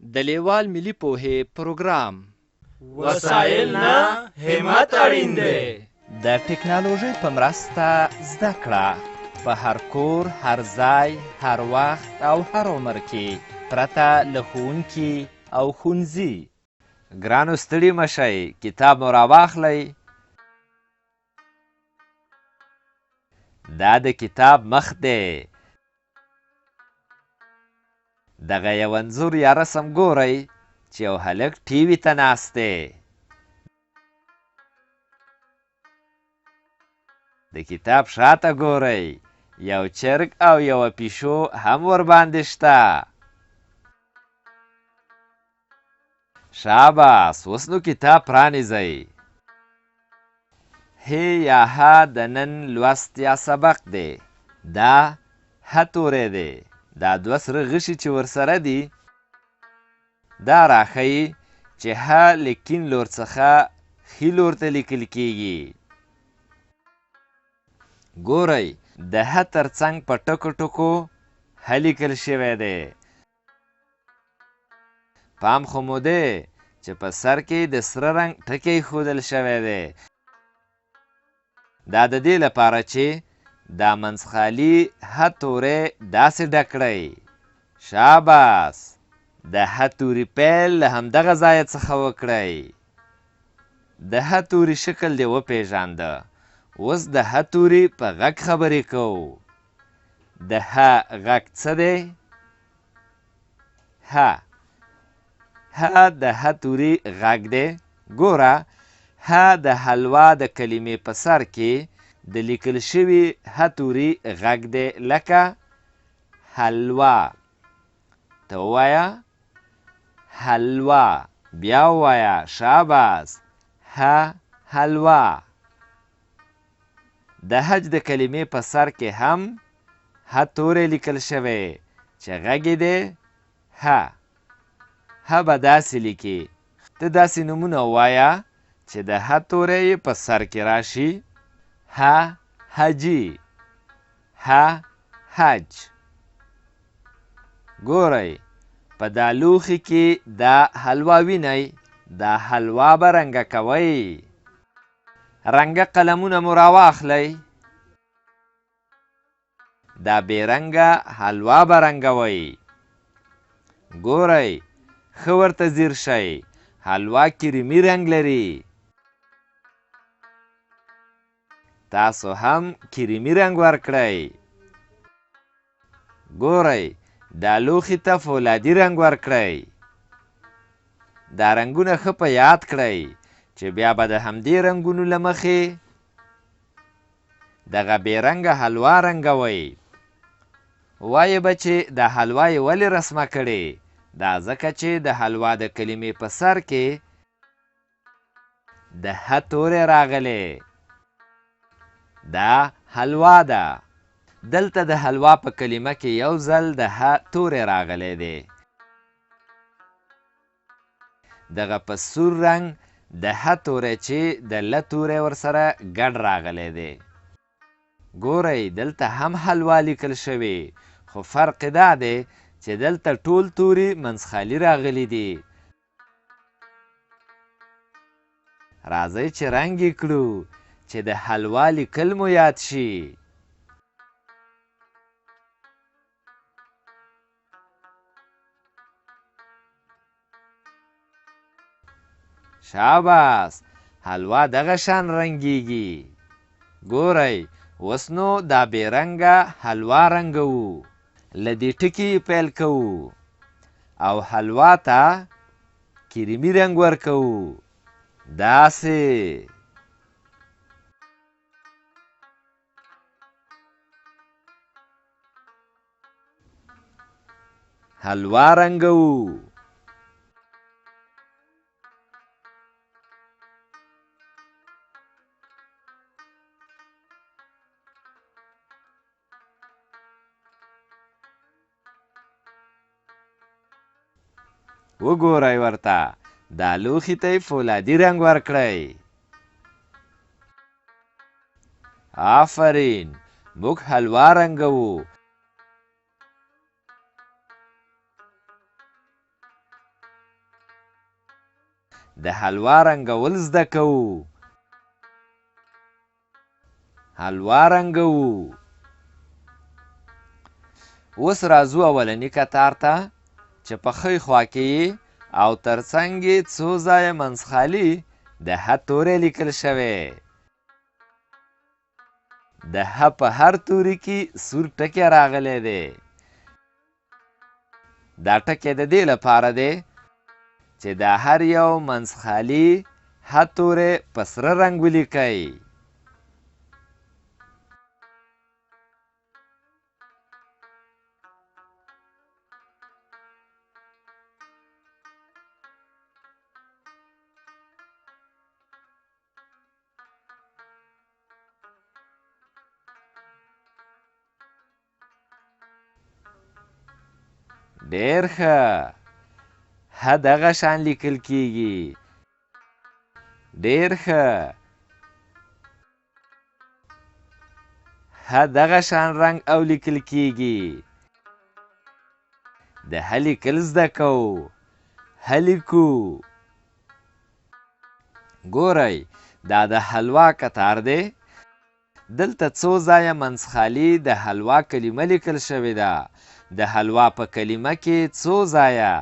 د لیوال ملي پوهې پروګرام وسایل نه همت اړین دی. د ټکنالوژۍ په مرسته زده کړه په هر کور، هر ځای، هر وخت او هر عمر کې پرته له ښوونکي او ښوونځي. ګرانو ستړي مه شئ، کتاب مو راواخلئ. دا د کتاب مخ دی. دغه یو انځور یا رسم ګورئ چې یو هلک ټیوي ته ناست دی. د کتاب شاته ګورئ، یو چرګ او یوه پیشو هم ورباندې شته. شاباس، اوس نو کتاب پرانیزئ. هی یا ها د نن لوست یا سبق دی. دا ه توری دی. دا دوه سره غشي چې ورسره دي دا راښیي چې ه له کیڼ لور څخه ښي لور ته لیکل کیږي. ګورئ د ه تر څنګ په ټکو ټکو ه لیکل شوی دی. پام خو مو دی چې په سر کې د سره رنګ ټکی ایښودل شوی دی. دا د دې لپاره چې دا منځخالي ه توری داسې ډک کړئ. شاباس، د ه توري پیل له همدغه ځایه څخه وکړئ. د ه توري شکل دې وپېژانده. اوس د ه توري په غږ خبرې کوو. د ه غږ څه دی؟ ه. ه د ه توري غږ دی. ګوره، ه د حلوا د کلمې په سر کې د لیکل شوي ه توري غږ دی، لکه حلوا. ته ووایه حلوا. بیا ووایه. شاباس، ه حلوا. د حج د کلمې په سر کې هم ه توری لیکل شوی چې غږ یې دی ه. ه به داسې لیکي. ته داسې نومونه ووایه چې د ه توری یې په سر کې راشي. ه حجي، ه حج. ګورئ په دا لوښي کې دا حلوا وینئ. دا حلوا به رنګه کوئ. رنګه قلمونه مو راواخلئ. دا بې رنګه حلوا به رنګوئ. ګورئ ښه ورته ځیر شئ. حلوا کریمي رنګ لري. تاسو هم کریمي رنګ ورکړئ. ګورئ دا لوښي ته فولادي رنګ ورکړئ. دا رنګونه ښه په یاد کړئ چې بیا به د همدې رنګونو له مخې دغه بې رنګه حلوا رنګوئ. وایې به چې دا حلوا یې ولې رسمه کړې؟ دا ځکه چې د حلوا د کلمې په سر کې د ه توری راغلی. دا حلوا ده. دلته د حلوا په کلمه کې یو ځل د ه توری راغلی دی. دغه په سور رنګ د ه توری چې د ل توری ورسره ګډ راغلی دی. ګورئ دلته هم حلوا لیکل شوي، خو فرق دا دی چې دلته ټول توري منځخالي راغلي دي. راځئ چې رنګ یې کړو چې د حلوا لیکل مو یاد شي. شاباس، حلوا دغه شان رنګیږي. ګورئ اوس نو دا بې رنګه حلوا رنګوو. له دې ټکي پیل کوو او حلوا ته کریمي رنګ ورکوو. داسې. حلوا رنګوو. وګورئ ورته دا لوښي ته یې فولادي رنګ ورکړئ. آفرین، موږ حلوا رنګوو. د حلوا رنګول زده کوو. حلوا رنګوو. اوس راځو اولني کتار ته چې په ښی خوا کې یې او تر څنګ یې څو ځایه منځخالي د ح توری لیکل شوی. د ح په هر توري کې سور ټکی راغلی دی. دا ټکی د دې لپاره دی چې د هر یو منځخالي ح توری په سره رنګ ولیکئ. ډېر ښه. ح دغه شان لیکل کیږي. ډېر ښه. ح دغه شان رنګ او لیکل کیږي. د ح لیکل زده کوو. ح لیکو. ګورئ دا د حلوا کتار دی. دلته څو ځایه منځخالي د حلوا کلمه لیکل شوې ده. د حلوا په کلمه کې څو ځایه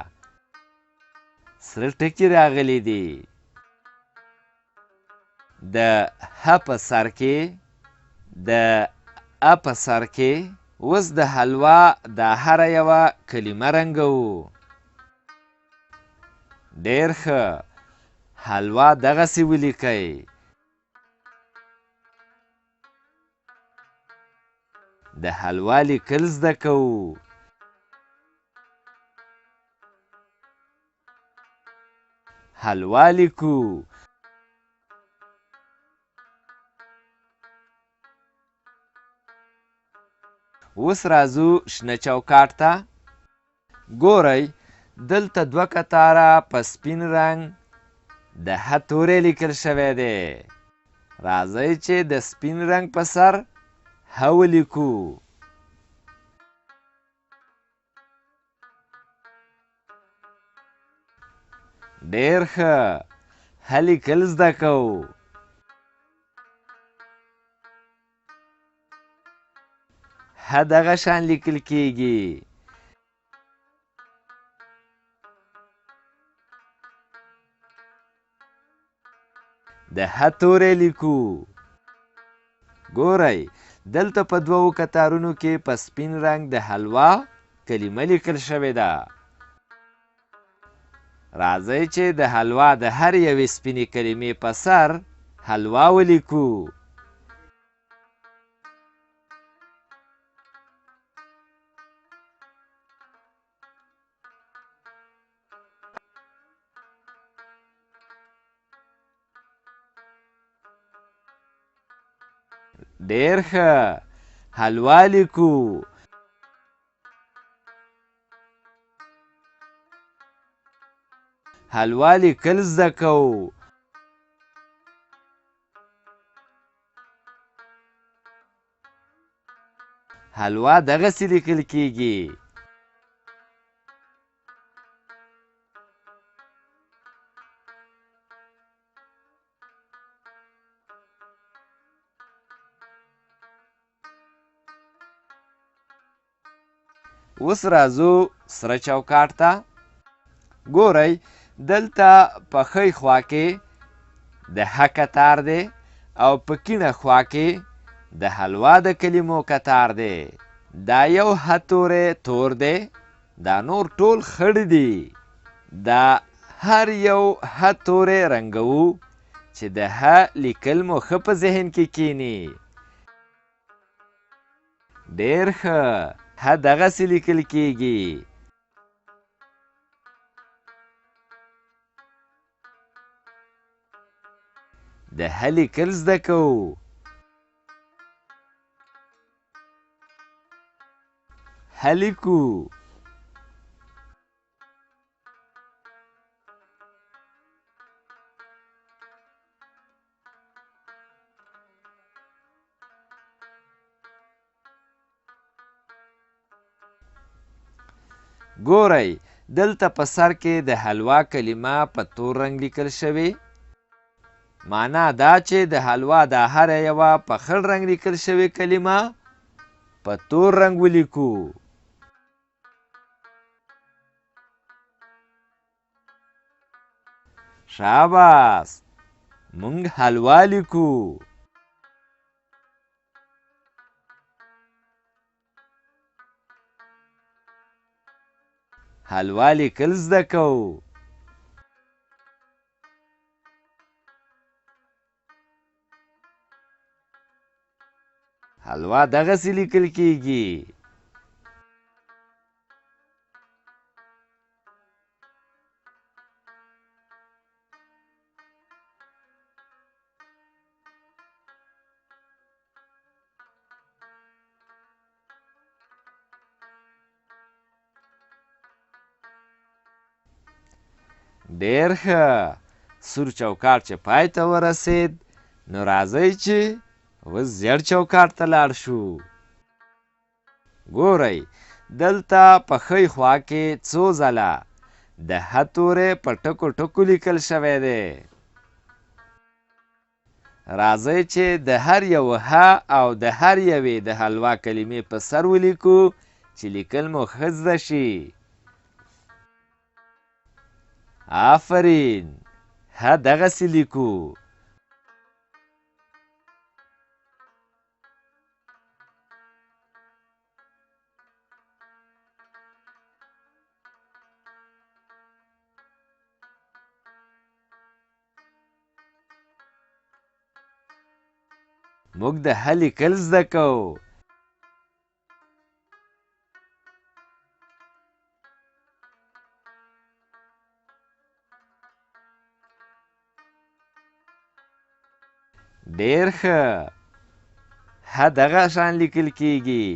سره ټکي راغلي دي. د ح په سر کې د ا په سر کې اوس د حلوا دا هره یوه کلمه رنګوو. ډېر ښه. حلوا دغسې ولیکئ. د حلوا لیکل زده کوو. حلوا لیکو. اوس راځو شنه چوکاټ ته. ګورئ دلته دوه کتاره په سپین رنګ د ح توری لیکل شوی دی. راځئ چې د سپین رنګ په سر ح ولیکو. ډېر ښه. ح لیکل زده کوو. ح دغه شان لیکل کیږي. د ح توری لیکو. ګورئ دلته په دوو کتارونو کې په سپین رنګ د حلوا کلمه لیکل شوې ده. راځئ چې د حلوا د هر یوې سپینې کلمې په سر حلوا ولیکو. ډېر ښه. حلوا لیکو. حلوا لیکل زده کوو. حلوا دغسې لیکل کیږي. اوس راځو سره چوکاټ ته. ګورئ دلته په ښی خوا کې د ح کتار دی او په کیڼه خوا کې د حلوا د کلمو کتار دی. دا یو ح توری تور دی. دا نور ټول خړ دي. دا هر یو ح توری رنګوو چې د ح لیکل مو ښه په ذهن کې کینی. ډېر ښه. ح دغسې لیکل کیږي. د ح لیکل زده کوو. ح لیکو. ګورئ دلته په سر کې د حلوا کلمه په تور رنګ لیکل شوې. معنا دا چې د حلوا دا هره یوه په خړ رنګ لیکل شوې کلمه په تور رنګ ولیکو. شاباس، مونږ حلوا لیکو. حلوا لیکل زده کوو. حلوا دغسې لیکل کیږي. ډېر ښه. سور چوکاټ چې پای ته ورسېد، نو راځئ چې اوس زیړ چوکاټ ته لاړ شو. ګورئ، دلته په ښی خوا کې څو ځله د ح توری په ټکو ټکو لیکل شوی دی. راځئ چې د هر یو ح او د هر یوې د حلوا کلمې په سر ولیکو چې لیکل مو ښه زده شي. آفرین، ح دغسې لیکو. موږ د ح لیکل زده کوو. ډېر ښه. ح دغه شان لیکل کیږي.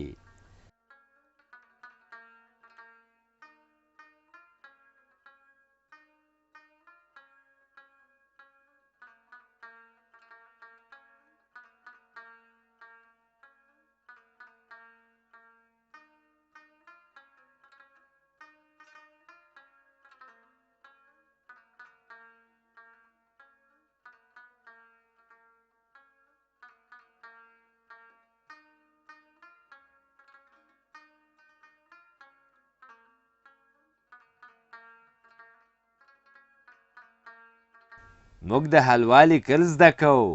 موږ د حلوا لیکل زده کوو.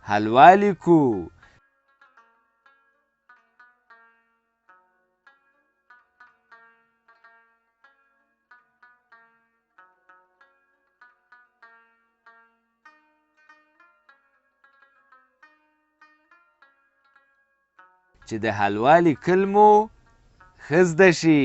حلوا لیکو. چې د حلوا لیکل مو ښه زده شي.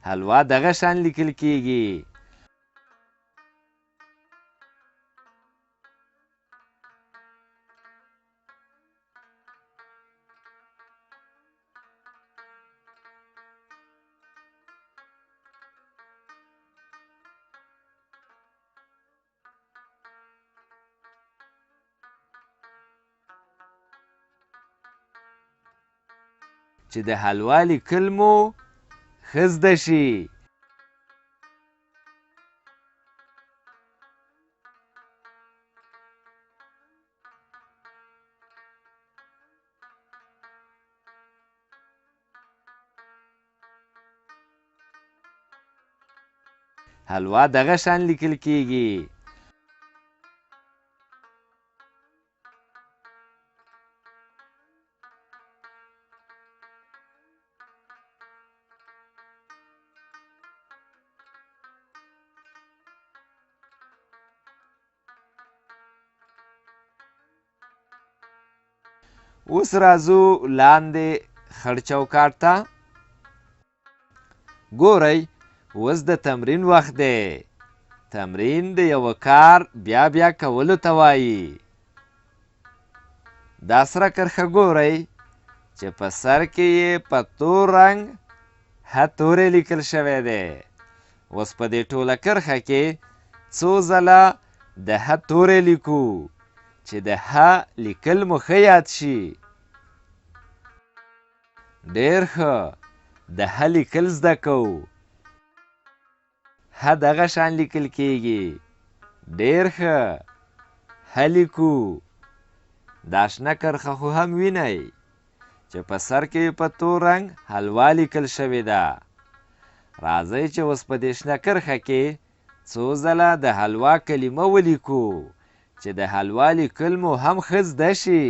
حلوا دغه شان لیکل کیږي. چې د حلوا لیکل مو ښه زده شي. حلوا دغه شان لیکل کیږي. اوس راځو لاندې خړ چوکاټ ته. ګورئ، اوس د تمرین وخت دی. تمرین د یوه کار بیا بیا کولو ته وایي. دا سره کرښه ګورئ، چې په سر کې یې په تور رنګ ه تورې لیکل شوی دی. اوس په دې ټوله کرښه کې څو ځله د ه تورې لیکو چې د ه لیکل مو ښه یاد شي. ډېر ښه، د ه لیکل زده کوو. ه دغه شان لیکل کیږي. ډېر ښه، ه لیکو. دا شنه کرښه خو هم وینئ چې په سر کې په تور رنګ حلوا لیکل شوې ده. راځئ چې اوس په دې شنه کرښه کې څو ځله د حلوا کلمه ولیکو چې د حلوا لیکل مو هم ښه زده شي.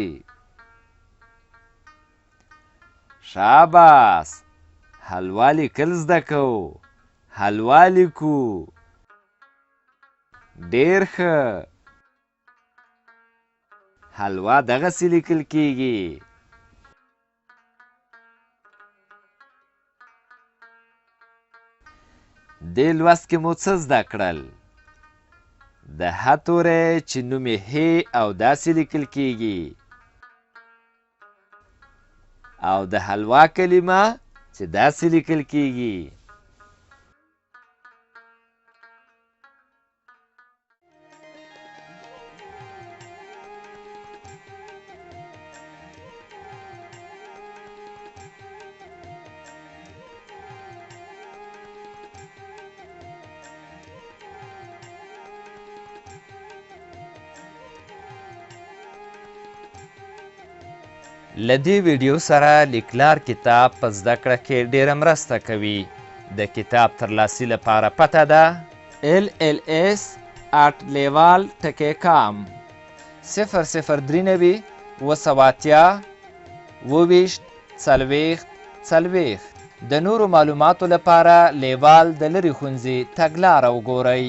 شاباس، حلوا لیکل زده کوو. حلوا لیکو. ډېر ښه، حلوا دغسې لیکل کیږي. دې لوست کې مو څه زده کړل؟ د ه توری چې نوم یې ه او داسې لیکل کیږي، او د حلوا کلمه چې داسې لیکل کیږي. له دې ویډیو سره لیکلار کتاب په زده کړه کې ډېره مرسته کوي. د کتاب ترلاسي لپاره پته ده LLS@leval.com 003 280 24 40. د نورو معلوماتو لپاره لیوال د لرې ښوونځي تګلاره وګورئ.